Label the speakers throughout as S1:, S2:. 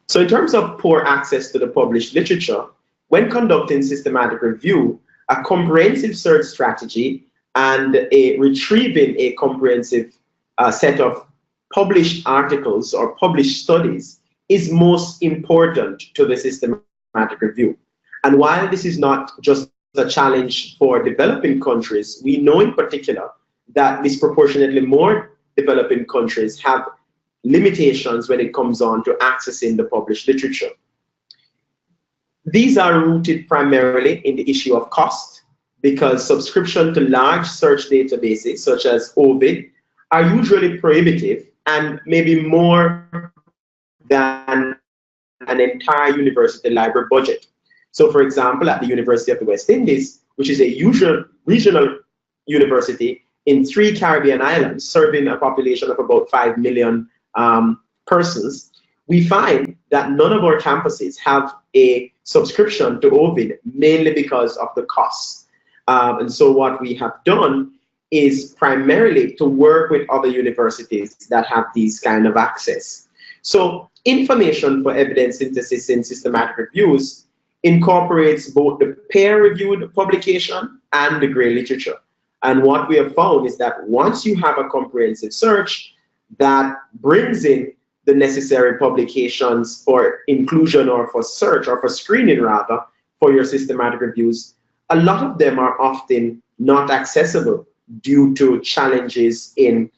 S1: So in terms of poor access to the published literature, when conducting systematic review, a comprehensive search strategy and retrieving a comprehensive set of published articles or published studies is most important to the systematic review. And while this is not just a challenge for developing countries, we know in particular that disproportionately more developing countries have limitations when it comes on to accessing the published literature. These are rooted primarily in the issue of cost, because subscription to large search databases such as Ovid are usually prohibitive and maybe more than an entire university library budget. So for example, at the University of the West Indies, which is a regional university in 3 Caribbean islands, serving a population of about 5 million persons, we find that none of our campuses have a subscription to Ovid, mainly because of the costs. And so what we have done is primarily to work with other universities that have these kind of access. So information for evidence synthesis in systematic reviews incorporates both the peer-reviewed publication and the gray literature. And what we have found is that once you have a comprehensive search that brings in the necessary publications for inclusion or for search or for screening rather for your systematic reviews, a lot of them are often not accessible due to challenges in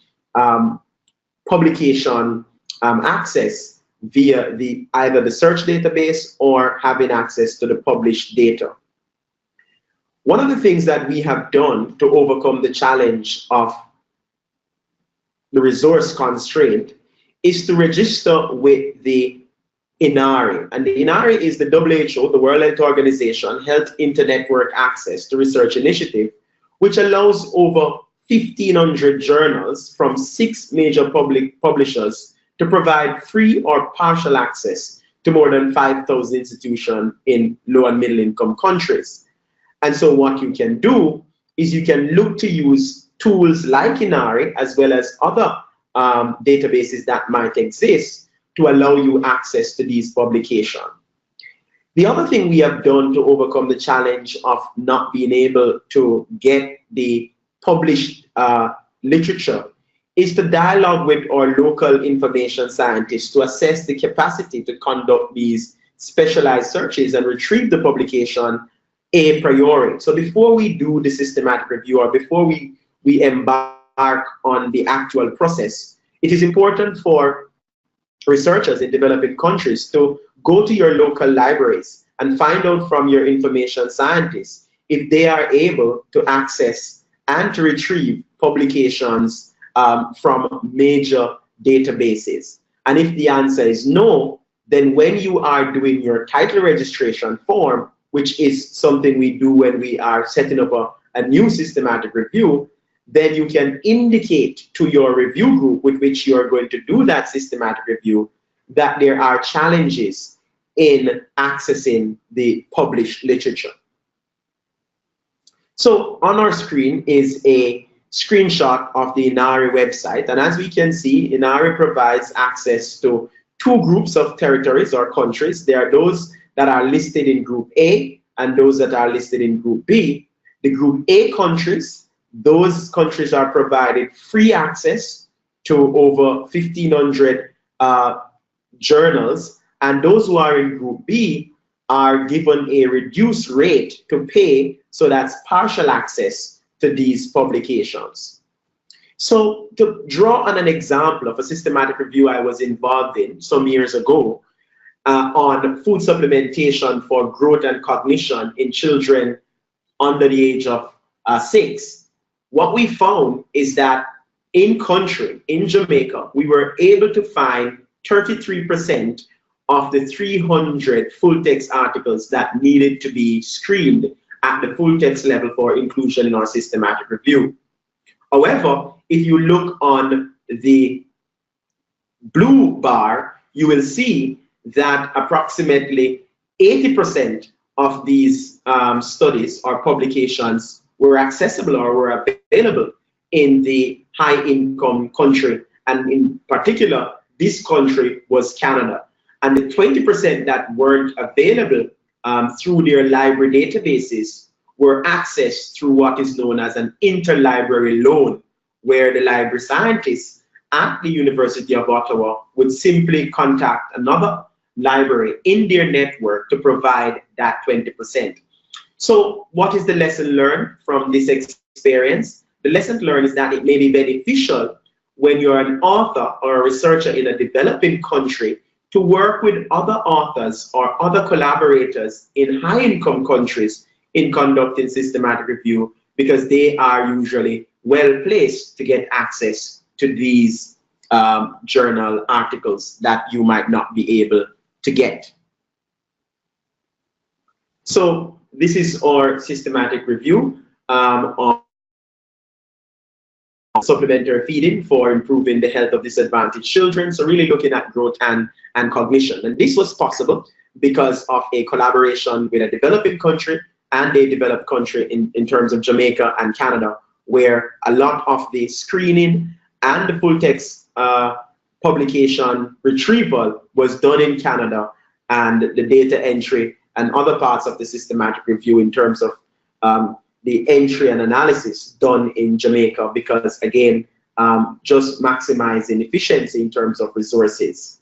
S1: publication access via either the search database or having access to the published data. One of the things that we have done to overcome the challenge of the resource constraint is to register with the INARI. And the INARI is the WHO, the World Health Organization, Health Internetwork Access to Research Initiative, which allows over 1,500 journals from 6 major public publishers to provide free or partial access to more than 5,000 institutions in low and middle income countries. And so what you can do is you can look to use tools like INARI as well as other databases that might exist to allow you access to these publications. The other thing we have done to overcome the challenge of not being able to get the published literature is to dialogue with our local information scientists to assess the capacity to conduct these specialized searches and retrieve the publication a priori. So before we do the systematic review or before we embark on the actual process, it is important for researchers in developing countries to go to your local libraries and find out from your information scientists if they are able to access and to retrieve publications from major databases. And if the answer is no, then when you are doing your title registration form, which is something we do when we are setting up a new systematic review, then you can indicate to your review group with which you are going to do that systematic review that there are challenges in accessing the published literature. So on our screen is a screenshot of the INARI website, and as we can see, INARI provides access to 2 groups of territories or countries. There are those that are listed in Group A and those that are listed in Group B. The Group A countries, those countries are provided free access to over 1,500 journals, and those who are in Group B are given a reduced rate to pay, so that's partial access to these publications. So to draw on an example of a systematic review I was involved in some years ago on food supplementation for growth and cognition in children under the age of 6, what we found is that in country, in Jamaica, we were able to find 33% of the 300 full text articles that needed to be screened at the full text level for inclusion in our systematic review. However, if you look on the blue bar, you will see that approximately 80% of these studies or publications were accessible or were available in the high-income country, and in particular, this country was Canada. And the 20% that weren't available through their library databases were accessed through what is known as an interlibrary loan, where the library scientists at the University of Ottawa would simply contact another library in their network to provide that 20%. So what is the lesson learned from this experience? The lesson learned is that it may be beneficial when you're an author or a researcher in a developing country to work with other authors or other collaborators in high-income countries in conducting systematic review, because they are usually well placed to get access to these journal articles that you might not be able to get. So this is our systematic review on supplementary feeding for improving the health of disadvantaged children. So really looking at growth and cognition. And this was possible because of a collaboration with a developing country and a developed country in terms of Jamaica and Canada, where a lot of the screening and the full text publication retrieval was done in Canada, and the data entry and other parts of the systematic review in terms of the entry and analysis done in Jamaica, because again, just maximizing efficiency in terms of resources.